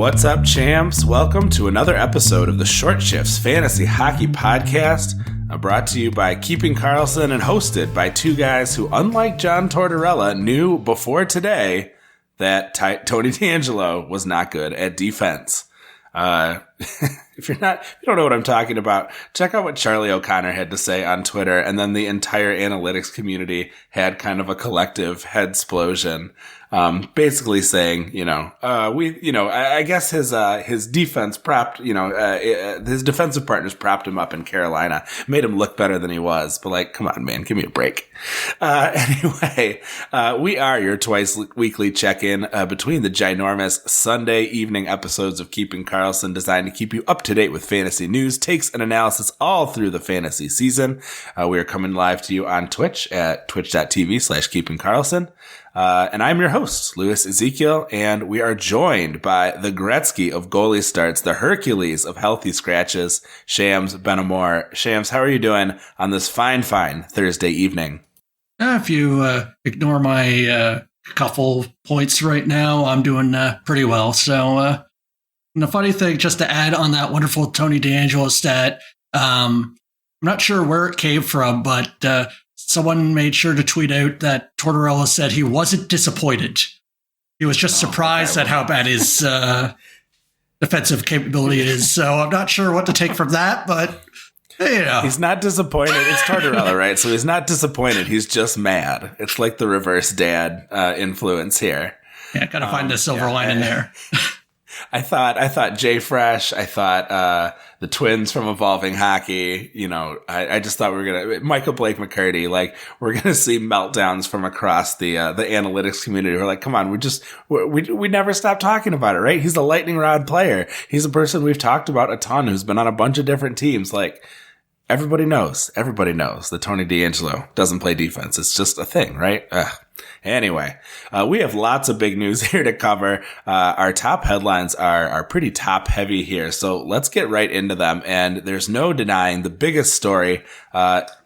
What's up, champs? Welcome to another episode of the Short Shifts Fantasy Hockey Podcast, brought to you by Keeping Karlsson and hosted by two guys who, unlike John Tortorella, knew before today that Tony DeAngelo was not good at defense. If you don't know what I'm talking about, check out what Charlie O'Connor had to say on Twitter, and then the entire analytics community had kind of a collective head-splosion, basically saying, I guess his defense propped, his defensive partners propped him up in Carolina, made him look better than he was, but like, come on, man, give me a break. Anyway, we are your twice weekly check-in, between the ginormous Sunday evening episodes of Keeping Karlsson, designed to keep you up to date with fantasy news, takes, and analysis all through the fantasy season. We are coming live to you on Twitch at twitch.tv/keepingkarlsson. And I'm your host, Louis Ezekiel, and we are joined by the Gretzky of goalie starts, the Hercules of healthy scratches, Shams Benamor. Shams, how are you doing on this fine Thursday evening? If you ignore my couple points right now, I'm doing pretty well. So, and the funny thing, just to add on that wonderful Tony DeAngelo stat, I'm not sure where it came from, but someone made sure to tweet out that Tortorella said he wasn't disappointed. He was just surprised at how bad his defensive capability is. So I'm not sure what to take from that, but he's not disappointed. It's Tortorella, right? So he's not disappointed. He's just mad. It's like the reverse dad influence here. Yeah, gotta find the silver lining there. I thought Jay Fresh. I thought the twins from Evolving Hockey. I just thought we were gonna Michael Blake McCurdy. Like, we're gonna see meltdowns from across the analytics community. We're like, come on, we never stop talking about it, right? He's a lightning rod player. He's a person we've talked about a ton, who's been on a bunch of different teams. Like, everybody knows that Tony DeAngelo doesn't play defense. It's just a thing, right? Anyway, we have lots of big news here to cover. Our top headlines are pretty top heavy here, so let's get right into them. And there's no denying the biggest story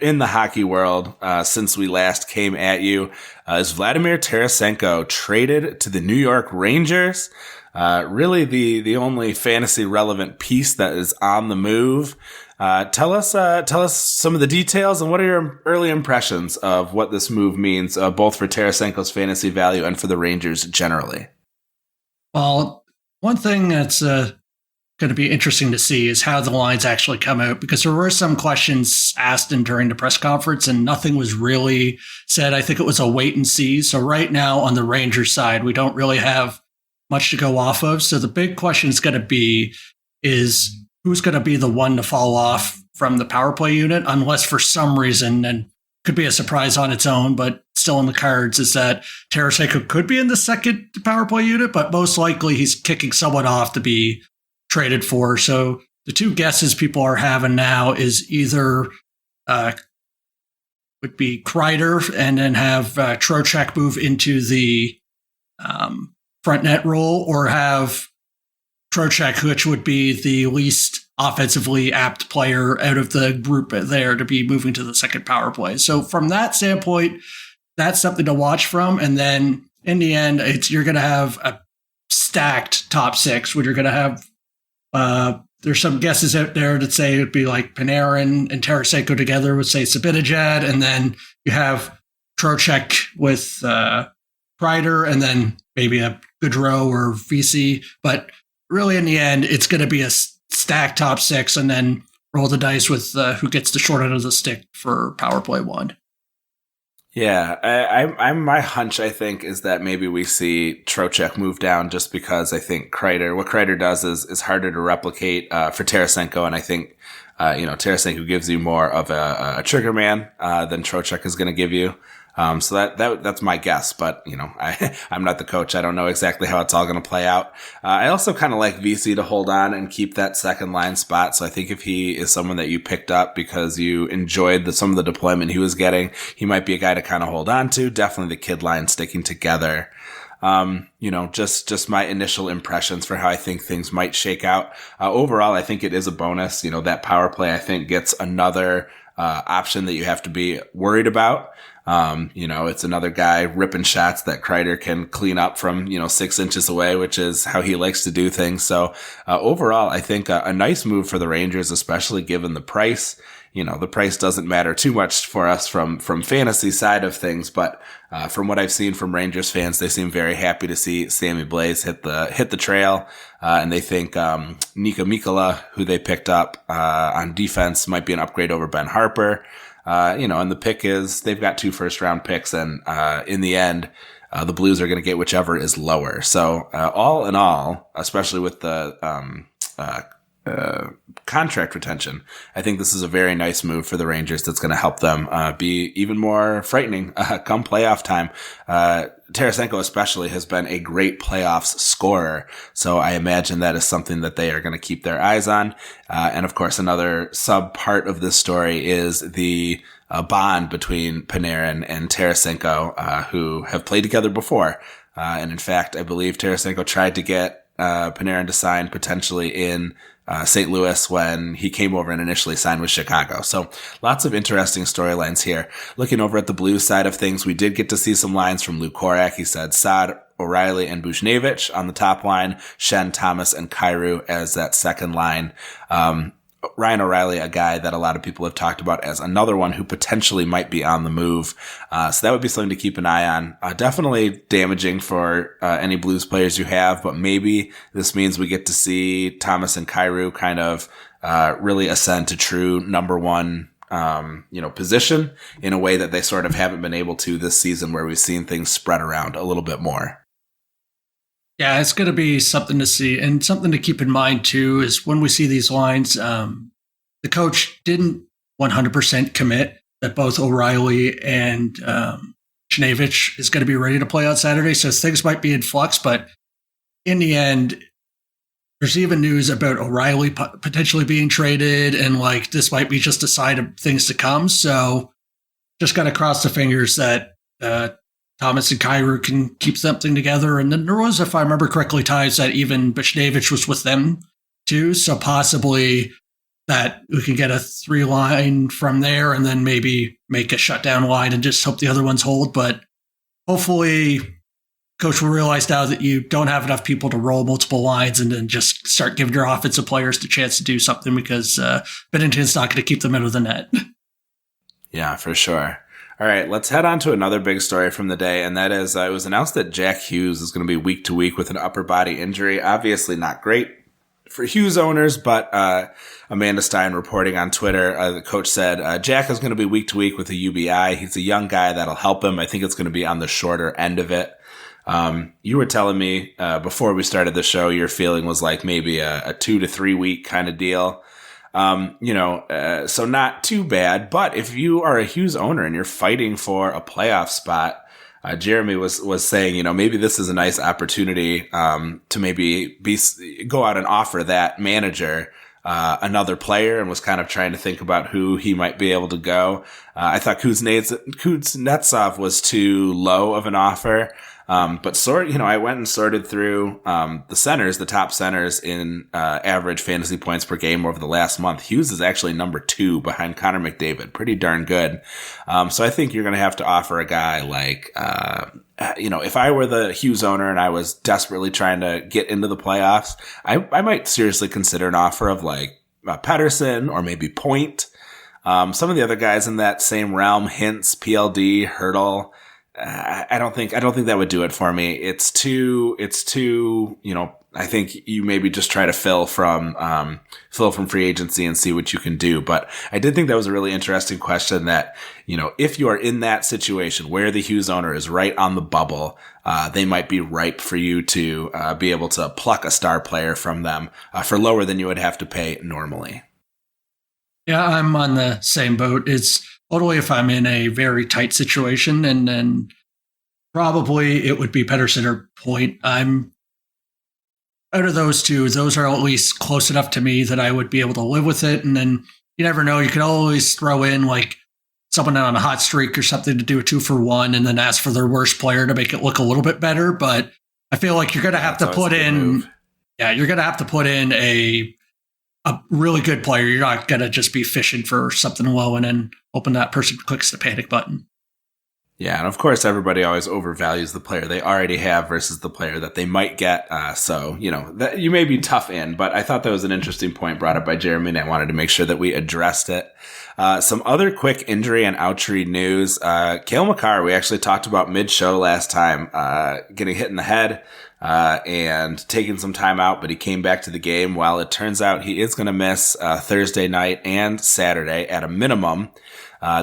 in the hockey world since we last came at you is Vladimir Tarasenko traded to the New York Rangers. Really the only fantasy relevant piece that is on the move. Tell us some of the details, and what are your early impressions of what this move means, both for Tarasenko's fantasy value and for the Rangers generally? Well, one thing that's going to be interesting to see is how the lines actually come out, because there were some questions asked during the press conference and nothing was really said. I think it was a wait and see. So right now on the Rangers side, we don't really have much to go off of. So the big question is going to be is who's going to be the one to fall off from the power play unit, unless for some reason, and could be a surprise on its own, but still in the cards, is that Tarasenko could be in the second power play unit, but most likely he's kicking someone off to be traded for. So the two guesses people are having now is either would be Kreider and then have Trocheck move into the front net role, or have Trocheck, which would be the least offensively apt player out of the group there, to be moving to the second power play. So from that standpoint, that's something to watch from. And then in the end, you're going to have a stacked top six, where you're going to have, there's some guesses out there that say it would be like Panarin and Tarasenko together with, say, Zibanejad, and then you have Trocheck with Kreider, and then maybe a Gaudreau or VC. But really, in the end, it's going to be a stacked top six, and then roll the dice with who gets the short end of the stick for power play one. Yeah, I'm my hunch, I think, is that maybe we see Trocheck move down, just because I think what Kreider does is harder to replicate for Tarasenko, and I think Tarasenko gives you more of a trigger man than Trocheck is going to give you. So that's my guess, but I'm not the coach. I don't know exactly how it's all going to play out. I also kind of like VC to hold on and keep that second line spot. So I think if he is someone that you picked up because you enjoyed some of the deployment he was getting, he might be a guy to kind of hold on to. Definitely the kid line sticking together. Just my initial impressions for how I think things might shake out. Overall, I think it is a bonus. That power play, I think, gets another option that you have to be worried about. It's another guy ripping shots that Kreider can clean up from, 6 inches away, which is how he likes to do things. So overall, I think a nice move for the Rangers, especially given the price. The price doesn't matter too much for us from fantasy side of things, but from what I've seen from Rangers fans, they seem very happy to see Sammy Blais hit the trail, and they think Nika Mikkola, who they picked up on defense, might be an upgrade over Ben Harper. And the pick is they've got 2 first-round picks, and in the end, the Blues are going to get whichever is lower. So all in all, especially with the contract retention, I think this is a very nice move for the Rangers that's going to help them be even more frightening come playoff time. Tarasenko especially has been a great playoffs scorer, so I imagine that is something that they are going to keep their eyes on. And of course, another sub part of this story is the bond between Panarin and Tarasenko, who have played together before. And in fact, I believe Tarasenko tried to get Panarin to sign potentially in St. Louis when he came over and initially signed with Chicago. So lots of interesting storylines here. Looking over at the Blues side of things, we did get to see some lines from Luke Korak. He said Saad, O'Reilly, and Buchnevich on the top line, Shen, Thomas, and Kyrou as that second line. Ryan O'Reilly, a guy that a lot of people have talked about as another one who potentially might be on the move. So that would be something to keep an eye on. Definitely damaging for any Blues players you have, but maybe this means we get to see Thomas and Kyrou kind of really ascend to true number one position in a way that they sort of haven't been able to this season, where we've seen things spread around a little bit more. Yeah, it's going to be something to see. And something to keep in mind, too, is when we see these lines, the coach didn't 100% commit that both O'Reilly and Buchnevich is going to be ready to play on Saturday. So things might be in flux. But in the end, there's even news about O'Reilly potentially being traded. And this might be just a sign of things to come. So just got to cross the fingers that Thomas and Kyrou can keep something together. And then there was, if I remember correctly, ties that even Buchnevich was with them too. So possibly that we can get a 3-line from there and then maybe make a shutdown line and just hope the other ones hold. But hopefully coach will realize now that you don't have enough people to roll multiple lines and then just start giving your offensive players the chance to do something, because Bennington's not going to keep them out of the net. Yeah, for sure. All right, let's head on to another big story from the day, and that is it was announced that Jack Hughes is going to be week to week with an upper body injury. Obviously not great for Hughes owners, but Amanda Stein reporting on Twitter, the coach said Jack is going to be week to week with a UBI. He's a young guy that'll help him. I think it's going to be on the shorter end of it. You were telling me before we started the show, your feeling was like maybe a 2 to 3 week kind of deal. So not too bad, but if you are a Hughes owner and you're fighting for a playoff spot, Jeremy was saying, maybe this is a nice opportunity, to maybe go out and offer that manager, another player, and was kind of trying to think about who he might be able to go. I thought Kuznetsov was too low of an offer. But I went and sorted through the top centers in average fantasy points per game over the last month. Hughes is actually number 2 behind Connor McDavid. Pretty darn good. So I think you're going to have to offer a guy like, if I were the Hughes owner and I was desperately trying to get into the playoffs, I might seriously consider an offer of like Pettersson or maybe Point. Some of the other guys in that same realm, Hintz, PLD, Hurdle. I don't think that would do it for me. It's too, I think you maybe just try to fill from free agency and see what you can do. But I did think that was a really interesting question that, if you are in that situation where the Hughes owner is right on the bubble, they might be ripe for you to be able to pluck a star player from them for lower than you would have to pay normally. Yeah, I'm on the same boat. It's totally if I'm in a very tight situation, and then probably it would be Pettersson or Point. I'm out of those two. Those are at least close enough to me that I would be able to live with it. And then you never know. You could always throw in like someone on a hot streak or something to do a 2-for-1 and then ask for their worst player to make it look a little bit better. But I feel like you're going to have to put in, you're going to have to put in a really good player. You're not going to just be fishing for something low and then hoping that person clicks the panic button. Yeah, and of course, everybody always overvalues the player they already have versus the player that they might get. So, that you may be tough in, but I thought that was an interesting point brought up by Jeremy, and I wanted to make sure that we addressed it. Some other quick injury and ouchery news. Cale Makar, we actually talked about mid-show last time, getting hit in the head and taking some time out, but he came back to the game. Well, it turns out he is going to miss Thursday night and Saturday at a minimum.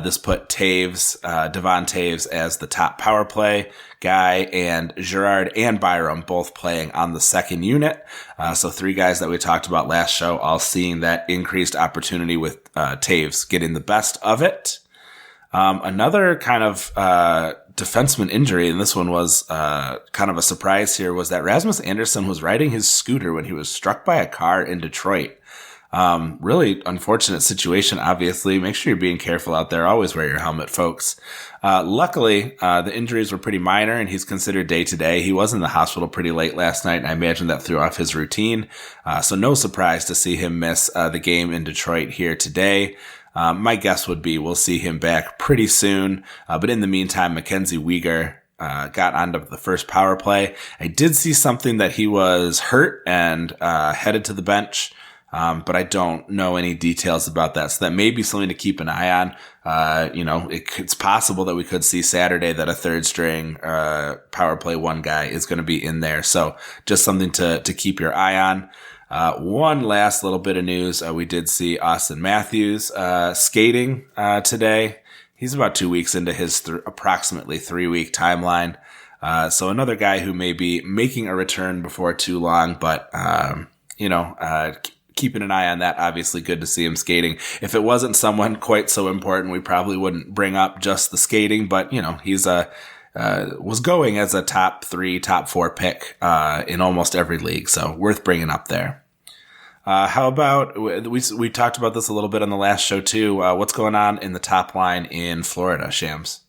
This put Taves, Devon Taves as the top power play guy, and Girard and Byram both playing on the second unit. So 3 guys that we talked about last show, all seeing that increased opportunity with Taves getting the best of it. Another kind of defenseman injury, and this one was kind of a surprise here, was that Rasmus Andersson was riding his scooter when he was struck by a car in Detroit. Really unfortunate situation, obviously. Make sure you're being careful out there. Always wear your helmet, folks. Luckily, the injuries were pretty minor, and he's considered day-to-day. He was in the hospital pretty late last night, and I imagine that threw off his routine. So no surprise to see him miss the game in Detroit here today. My guess would be we'll see him back pretty soon. But in the meantime, Mackenzie Weegar got onto the first power play. I did see something that he was hurt and headed to the bench. But I don't know any details about that. So that may be something to keep an eye on. It's possible that we could see Saturday that a third string power play 1 guy is going to be in there. So just something to keep your eye on. One last little bit of news. We did see Austin Matthews skating today. He's about 2 weeks into his approximately 3-week timeline. So another guy who may be making a return before too long, but keeping an eye on that. Obviously good to see him skating. If it wasn't someone quite so important, we probably wouldn't bring up just the skating, but he's was going as a top 3, top 4 pick in almost every league. So worth bringing up there. How about, we talked about this a little bit on the last show too. What's going on in the top line in Florida, Shams?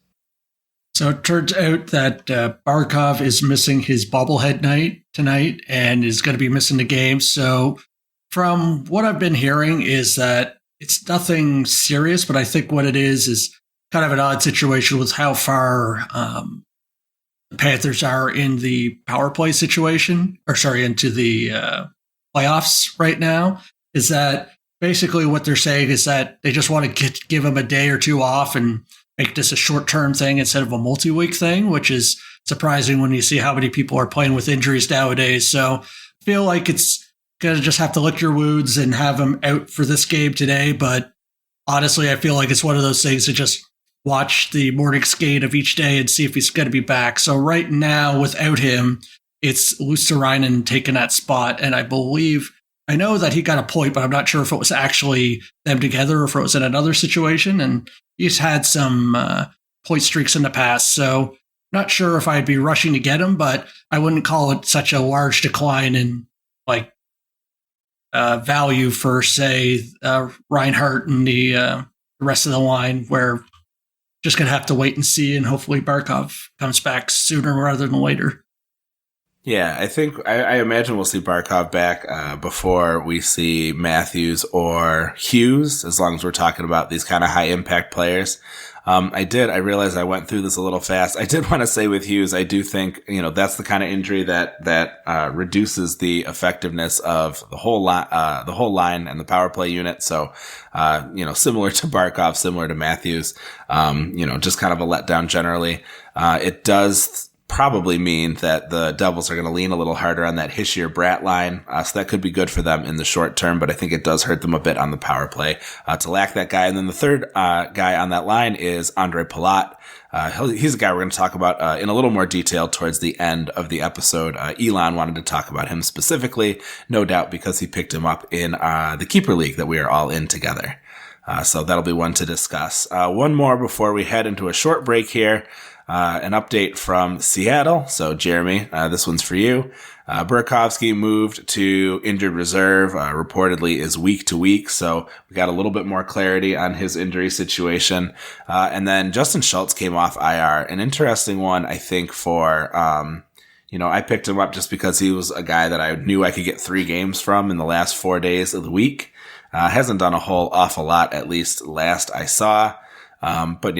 So it turns out that Barkov is missing his bobblehead night tonight and is going to be missing the game. So from what I've been hearing is that it's nothing serious, but I think what it is kind of an odd situation with how far the Panthers are in the power play situation, into the playoffs right now, is that basically what they're saying is that they just want to give them a day or 2 off and make this a short-term thing instead of a multi-week thing, which is surprising when you see how many people are playing with injuries nowadays. So I feel like it's going to just have to lick your wounds and have him out for this game today. But honestly, I feel like it's one of those things to just watch the morning skate of each day and see if he's going to be back. So right now, without him, it's Luosterainen taking that spot. And I know that he got a point, but I'm not sure if it was actually them together or if it was in another situation. And he's had some point streaks in the past. So not sure if I'd be rushing to get him, but I wouldn't call it such a large decline in value for, say, Reinhardt and the rest of the line, where just going to have to wait and see, and hopefully Barkov comes back sooner rather than later. Yeah, I think I imagine we'll see Barkov back before we see Matthews or Hughes, as long as we're talking about these kind of high impact players. I realized I went through this a little fast. I did want to say with Hughes, I do think, that's the kind of injury that reduces the effectiveness of the whole line and the power play unit. So, similar to Barkov, similar to Matthews, just kind of a letdown generally. It does probably mean that the Devils are going to lean a little harder on that Hischier-Bratt line. So that could be good for them in the short term, but I think it does hurt them a bit on the power play to lack that guy. And then the third guy on that line is Andre Palat. He's a guy we're going to talk about in a little more detail towards the end of the episode. Elon wanted to talk about him specifically, no doubt because he picked him up in the Keeper League that we are all in together. So that'll be one to discuss. One more before we head into a short break here. An update from Seattle. So, Jeremy, this one's for you. Burakovsky moved to injured reserve, reportedly is week to week. So we got a little bit more clarity on his injury situation. And then Justin Schultz came off IR. An interesting one, I think, for, I picked him up just because he was a guy that I knew I could get 3 games from in the last 4 days of the week. Hasn't done a whole awful lot, at least last I saw. But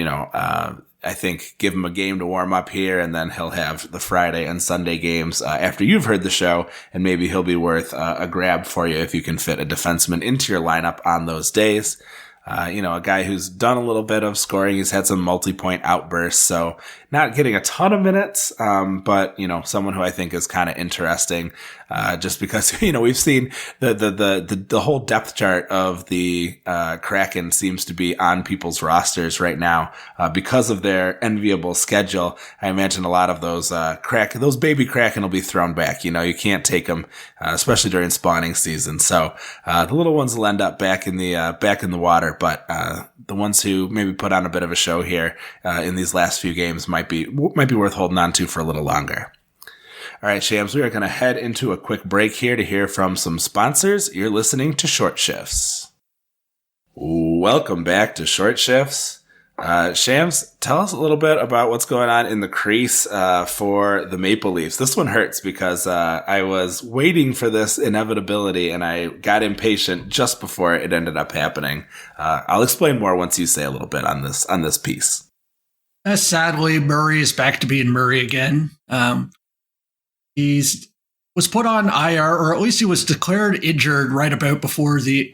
I think give him a game to warm up here, and then he'll have the Friday and Sunday games after you've heard the show, and maybe he'll be worth a grab for you if you can fit a defenseman into your lineup on those days. A guy who's done a little bit of scoring. He's had some multi-point outbursts, so not getting a ton of minutes, but, someone who I think is kind of interesting, just because, we've seen the whole depth chart of the Kraken seems to be on people's rosters right now, because of their enviable schedule. I imagine a lot of those baby Kraken will be thrown back. You can't take them, especially during spawning season. So, the little ones will end up back in the water. But the ones who maybe put on a bit of a show here in these last few games might be worth holding on to for a little longer. All right, Shams, we are going to head into a quick break here to hear from some sponsors. You're listening to Short Shifts. Welcome back to Short Shifts. Shams, tell us a little bit about what's going on in the crease for the Maple Leafs. This one hurts because I was waiting for this inevitability and I got impatient just before it ended up happening. I'll explain more once you say a little bit on this piece. Sadly, Murray is back to being Murray again. He's was put on IR, or at least he was declared injured right about before the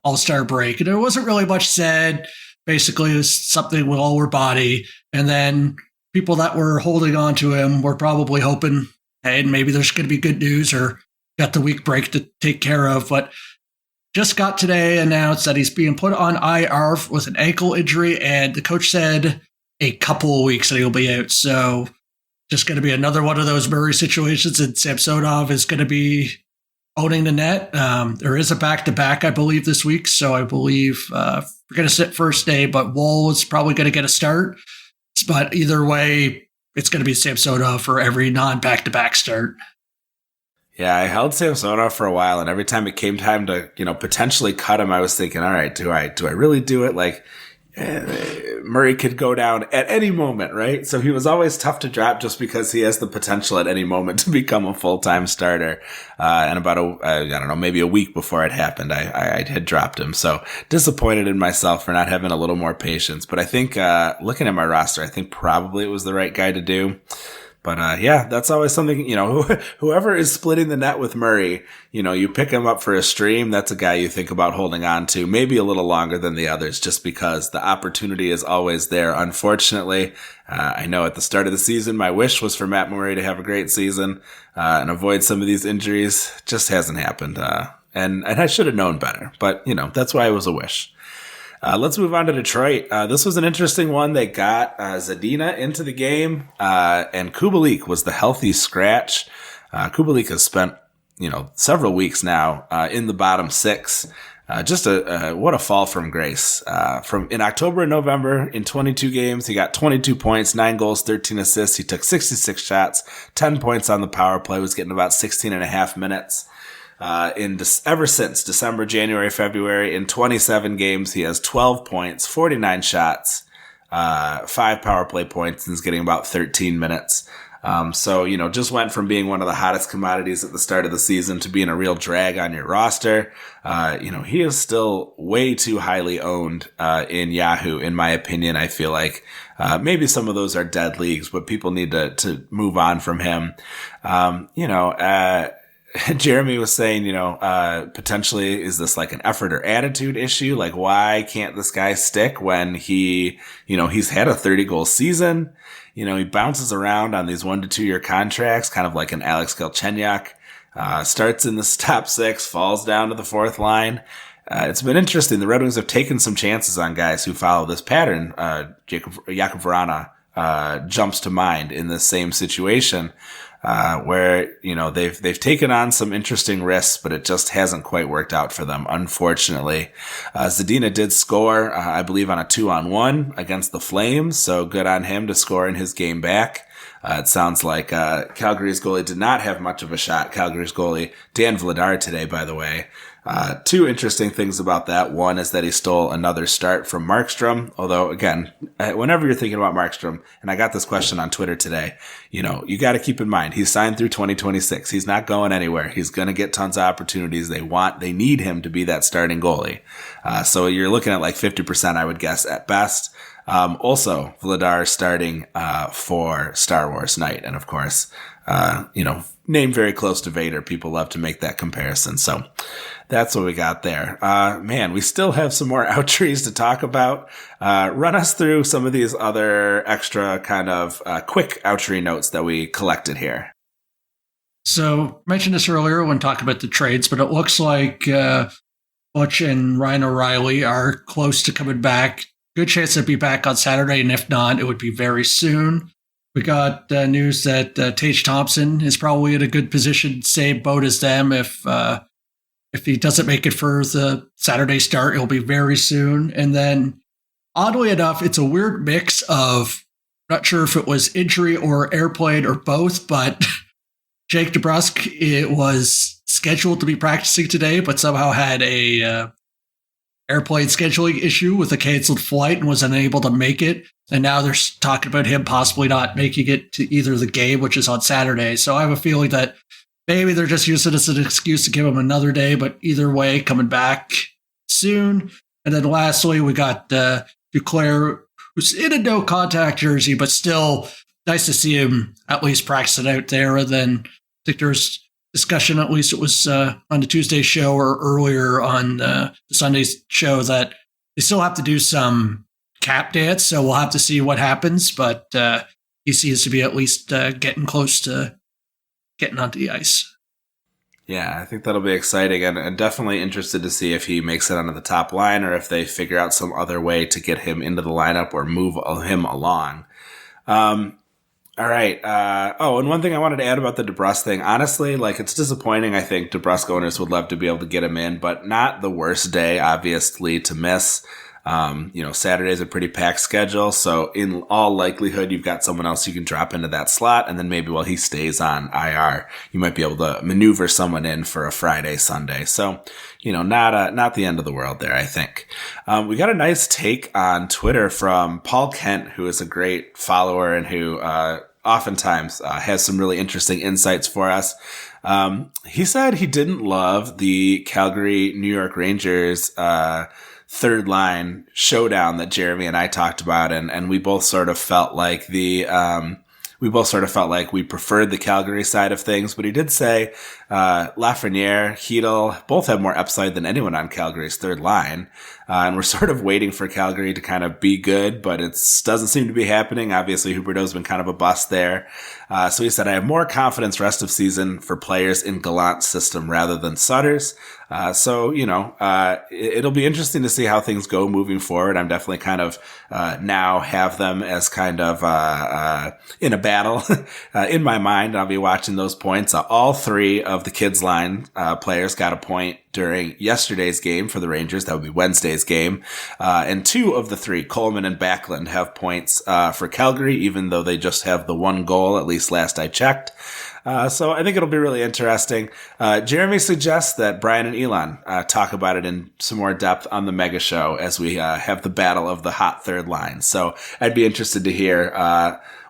All-Star break. And there wasn't really much said. Basically, it was something with lower body. And then people that were holding on to him were probably hoping, hey, maybe there's going to be good news or got the week break to take care of. But just got today announced that he's being put on IR with an ankle injury. And the coach said a couple of weeks that he'll be out. So just going to be another one of those Murray situations. And Samsonov is going to be owning the net. There is a back-to-back, I believe, this week. So I believe we're going to sit first day, but Wall is probably going to get a start. But either way, it's going to be Samsonov for every non-back-to-back start. Yeah, I held Samsonov for a while, and every time it came time to, potentially cut him, I was thinking, all right, do I really do it? Like, Murray could go down at any moment, right? So he was always tough to drop just because he has the potential at any moment to become a full-time starter. And about maybe a week before it happened, I had dropped him. So disappointed in myself for not having a little more patience. But I think, looking at my roster, I think probably it was the right guy to do. But, that's always something, whoever is splitting the net with Murray, you pick him up for a stream. That's a guy you think about holding on to maybe a little longer than the others, just because the opportunity is always there. Unfortunately, I know at the start of the season, my wish was for Matt Murray to have a great season, and avoid some of these injuries. Just hasn't happened. And I should have known better, but that's why it was a wish. Let's move on to Detroit. This was an interesting one. They got Zadina into the game, and Kubalik was the healthy scratch. Kubalik has spent, several weeks now in the bottom six. Just what a fall from grace. From in October and November, in 22 games, he got 22 points, 9 goals, 13 assists. He took 66 shots, 10 points on the power play, was getting about 16 and a half minutes. Ever since December, January, February, in 27 games, he has 12 points, 49 shots, 5 power play points, and is getting about 13 minutes. So, just went from being one of the hottest commodities at the start of the season to being a real drag on your roster. He is still way too highly owned, in Yahoo, in my opinion. I feel like, maybe some of those are dead leagues, but people need to move on from him. Jeremy was saying, potentially is this like an effort or attitude issue? Like, why can't this guy stick when he's had a 30 goal season? He bounces around on these 1 to 2 year contracts, kind of like an Alex Galchenyuk, starts in the top 6, falls down to the 4th line. It's been interesting. The Red Wings have taken some chances on guys who follow this pattern. Jakub Vrana, jumps to mind in this same situation. Where, they've taken on some interesting risks, but it just hasn't quite worked out for them, unfortunately. Zadina did score, I believe, on a 2-on-1 against the Flames, so good on him to score in his game back. It sounds like Calgary's goalie did not have much of a shot. Calgary's goalie, Dan Vladar today, by the way. 2 interesting things about that. One is that he stole another start from Markstrom. Although, again, whenever you're thinking about Markstrom, and I got this question on Twitter today, you got to keep in mind, he's signed through 2026. He's not going anywhere. He's going to get tons of opportunities. They need him to be that starting goalie. So you're looking at like 50%, I would guess, at best. Also, Vladar starting for Star Wars Night. And of course, name very close to Vader. People love to make that comparison. So that's what we got there. Man, we still have some more outries to talk about. Run us through some of these other extra kind of quick outry notes that we collected here. So, mentioned this earlier when talking about the trades, but it looks like Butch and Ryan O'Reilly are close to coming back. Good chance they'll be back on Saturday, and if not, it would be very soon. We got news that Tage Thompson is probably in a good position, same boat as them. If he doesn't make it for the Saturday start, it'll be very soon. And then, oddly enough, it's a weird mix of, not sure if it was injury or airplane or both, but Jake DeBrusk, it was scheduled to be practicing today, but somehow had a airplane scheduling issue with a canceled flight and was unable to make it. And now they're talking about him possibly not making it to either the game, which is on Saturday. So I have a feeling that maybe they're just using it as an excuse to give him another day, but either way, coming back soon. And then lastly, we got Duclair, who's in a no-contact jersey, but still nice to see him at least practicing out there. And then I think there's discussion, at least it was on the Tuesday show or earlier on the Sunday's show, that they still have to do some cap dance. So we'll have to see what happens. But he seems to be at least getting close to getting onto the ice. Yeah, I think that'll be exciting, and definitely interested to see if he makes it onto the top line or if they figure out some other way to get him into the lineup or move him along. All right. And one thing I wanted to add about the DeBrusk thing, honestly, it's disappointing. I think DeBrusk owners would love to be able to get him in, but not the worst day, obviously, to miss. Saturday's a pretty packed schedule, so in all likelihood, you've got someone else you can drop into that slot, and then maybe while he stays on IR, you might be able to maneuver someone in for a Friday, Sunday. So, not the end of the world there, I think. We got a nice take on Twitter from Paul Kent, who is a great follower and who oftentimes has some really interesting insights for us. He said he didn't love the Calgary New York Rangers third line showdown that Jeremy and I talked about, and we both sort of felt like we preferred the Calgary side of things. But he did say Lafreniere, Hedl both have more upside than anyone on Calgary's third line, and we're sort of waiting for Calgary to kind of be good, but it doesn't seem to be happening. Obviously, Huberdeau's been kind of a bust there. So he said, I have more confidence rest of season for players in Gallant's system rather than Sutter's. It'll be interesting to see how things go moving forward. I'm definitely kind of now have them as kind of in a battle in my mind. I'll be watching those points. All three of the kids line players got a point during yesterday's game for the Rangers. That would be Wednesday's game. And two of the three, Coleman and Backlund, have points for Calgary, even though they just have the one goal, at least last I checked. So I think it'll be really interesting. Jeremy suggests that Brian and Elon talk about it in some more depth on the Mega Show as we have the battle of the hot third line. So I'd be interested to hear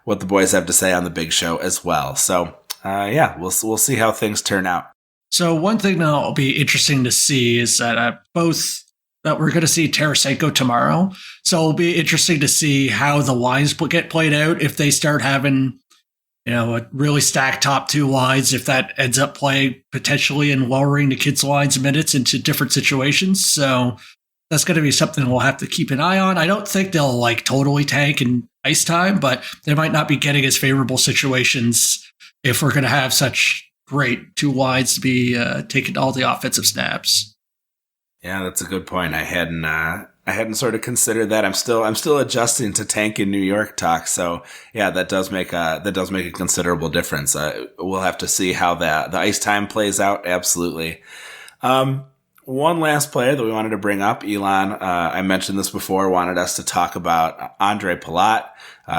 what the boys have to say on the big show as well. So we'll see how things turn out. So one thing that'll be interesting to see is that that we're going to see Tarasenko tomorrow. So it'll be interesting to see how the lines get played out if they start having a really stacked top two lines, if that ends up playing potentially and lowering the kids' lines minutes into different situations. So that's going to be something we'll have to keep an eye on. I don't think they'll totally tank in ice time, but they might not be getting as favorable situations if we're going to have such great two lines to be taking all the offensive snaps. Yeah, that's a good point. I hadn't sort of considered that. I'm still adjusting to tank in New York talk. So yeah, that does make a considerable difference. We'll have to see how the ice time plays out. Absolutely. One last player that we wanted to bring up, Elon, I mentioned this before, wanted us to talk about Andre Palat.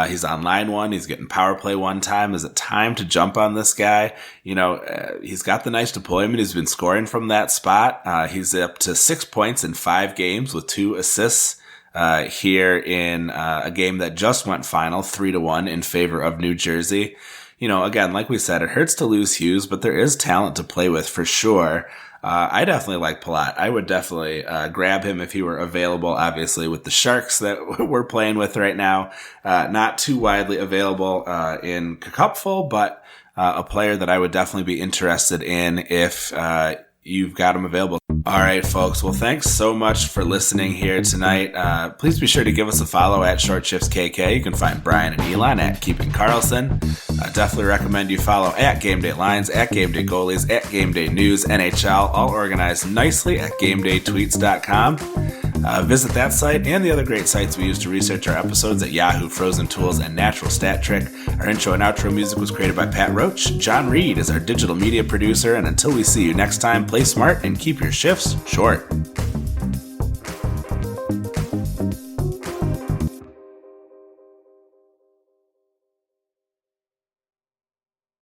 He's on line one. He's getting power play one time. Is it time to jump on this guy? He's got the nice deployment. He's been scoring from that spot. He's up to 6 points in 5 games with 2 assists here in a game that just went final 3-1 in favor of New Jersey. Again, like we said, it hurts to lose Hughes, but there is talent to play with for sure. I definitely like Palat. I would definitely grab him if he were available. Obviously, with the Sharks that we're playing with right now, not too widely available in Cupful, but a player that I would definitely be interested in if you've got him available. All right, folks. Well, thanks so much for listening here tonight. Please be sure to give us a follow at Short Shifts KK. You can find Brian and Elon at Keeping Carlson. Definitely recommend you follow at Game Day Lines, at Game Day Goalies, at Game Day News, NHL, all organized nicely at GameDayTweets.com. Visit that site and the other great sites we use to research our episodes at Yahoo, Frozen Tools, and Natural Stat Trick. Our intro and outro music was created by Pat Roach. John Reed is our digital media producer, and until we see you next time, play smart and keep your shifts short.